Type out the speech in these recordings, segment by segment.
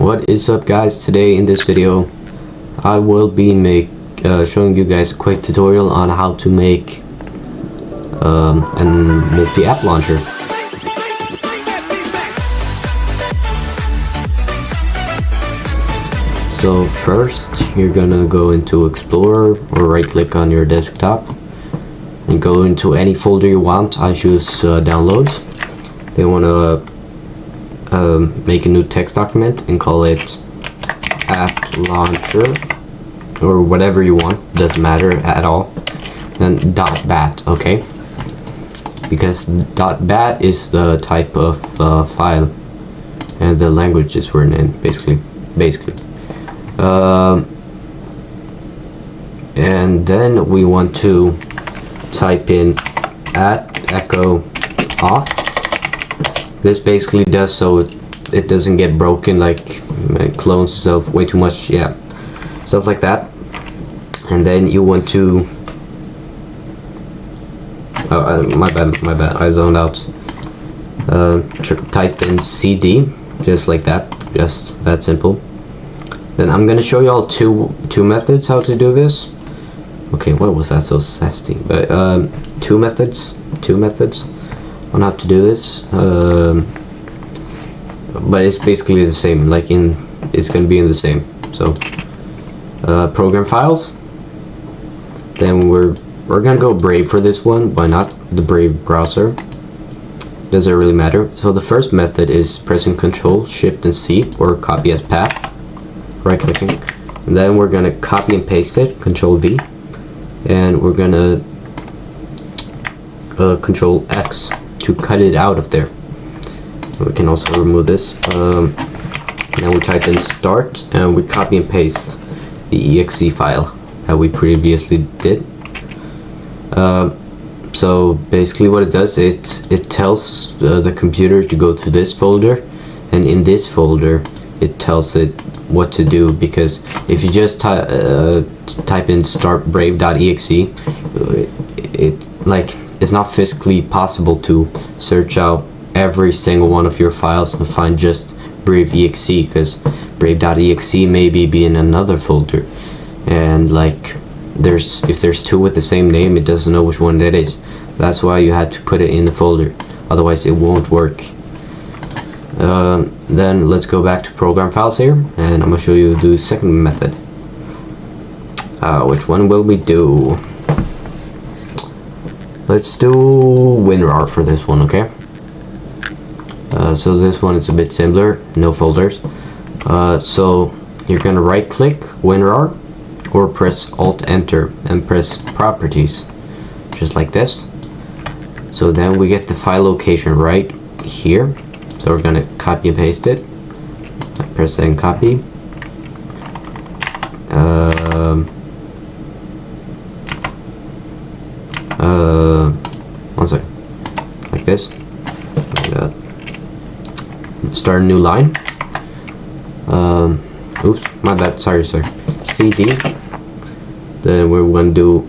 What is up, guys? Today in this video I will be showing you guys a quick tutorial on how to make a multi-app launcher. So first you're gonna go into Explorer or right click on your desktop and go into any folder you want. I choose Downloads. They want to make a new text document and call it app launcher or whatever you want, doesn't matter at all. Then .bat, okay, because .bat is the type of file and the language is written in, basically. And then we want to type in @echo off. This basically does so it doesn't get broken, like it clones itself way too much, yeah, stuff like that. And then you want to my bad, I zoned out. Type in CD, just like that, just that simple. Then I'm gonna show you all two methods how to do this. Okay, what was that so sassy? But two methods on how to do this, but it's basically the same, like it's gonna be in the same. So program files, then we're gonna go Brave for this one. Why not the Brave browser? Doesn't really matter. So the first method is pressing Ctrl Shift and C or copy as path, right clicking, and then we're gonna copy and paste it, Ctrl V, and we're gonna Ctrl X to cut it out of there. We can also remove this. Then we type in start and we copy and paste the exe file that we previously did. So basically what it does, it tells the computer to go to this folder, and in this folder it tells it what to do, because if you just type in start brave.exe, it's not physically possible to search out every single one of your files and find just brave.exe, because brave.exe maybe be in another folder, and like if there's two with the same name, it doesn't know which one it is. That's why you have to put it in the folder, otherwise it won't work. Then let's go back to program files here, and I'm gonna show you the second method. Which one will we do? Let's do WinRAR for this one, okay? So this one is a bit simpler, no folders. So you're gonna right click WinRAR or press Alt Enter and press Properties, just like this. So then we get the file location right here. So we're gonna copy and paste it. Press and copy. One second, like this. Start a new line. Oops, my bad. Sorry, sir. CD. Then we're going to do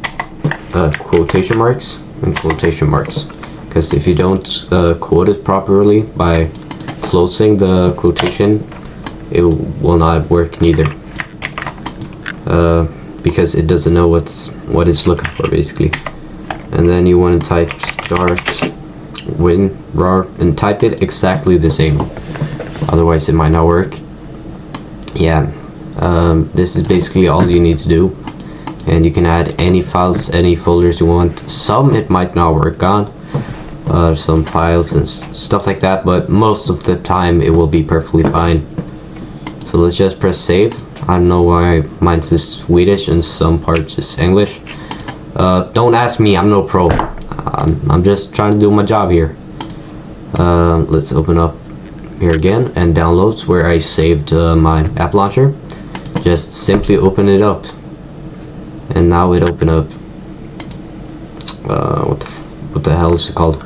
quotation marks and quotation marks, because if you don't quote it properly by closing the quotation, it will not work neither, because it doesn't know what it's looking for, basically. And then you want to type start WinRAR and type it exactly the same, otherwise it might not work. Yeah, this is basically all you need to do, and you can add any files, any folders you want. Some it might not work on, some files and stuff like that, but most of the time it will be perfectly fine. So let's just press save. I don't know why mine's is Swedish and some parts is English. Don't ask me, I'm no pro. I'm just trying to do my job here. Let's open up here again and downloads, where I saved my app launcher. Just simply open it up, and now it opened up. What the hell is it called?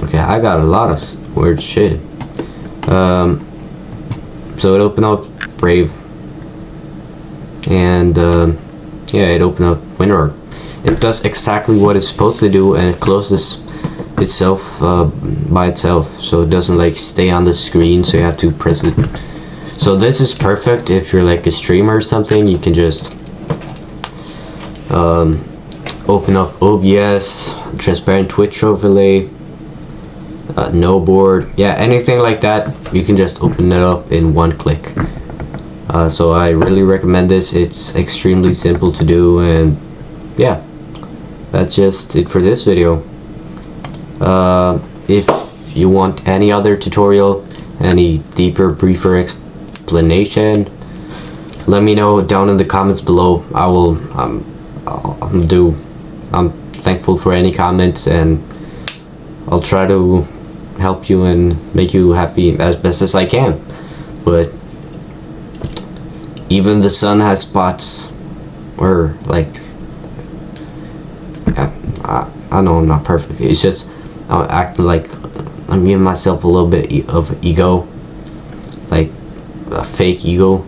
Okay, I got a lot of weird shit. So it opened up Brave, and yeah, it opened up WinRAR. it does exactly what it's supposed to do, and it closes itself by itself, so it doesn't like stay on the screen, so you have to press it. So this is perfect if you're like a streamer or something. You can just open up OBS, transparent Twitch overlay, no board, yeah, anything like that. You can just open it up in one click. So I really recommend this. It's extremely simple to do, and yeah, that's just it for this video. If you want any other tutorial, any deeper, briefer explanation, let me know down in the comments below. I will I'm thankful for any comments, and I'll try to help you and make you happy as best as I can. But even the sun has spots, or like, I know I'm not perfect. It's just I'm acting like I'm giving myself a little bit of ego, like a fake ego,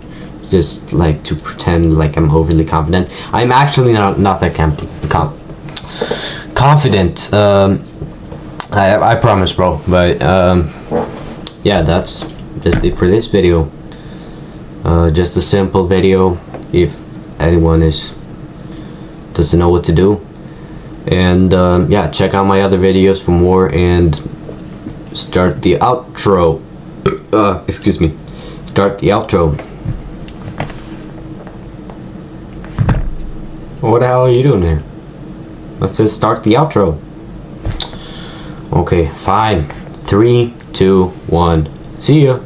just like to pretend like I'm overly confident. I'm actually not that confident. I promise, bro. But yeah, that's just it for this video. Just a simple video if anyone doesn't know what to do. And yeah, check out my other videos for more, and start the outro. Excuse me. Start the outro. What the hell are you doing here? Let's just start the outro. Okay, fine. 3, 2, 1. See ya.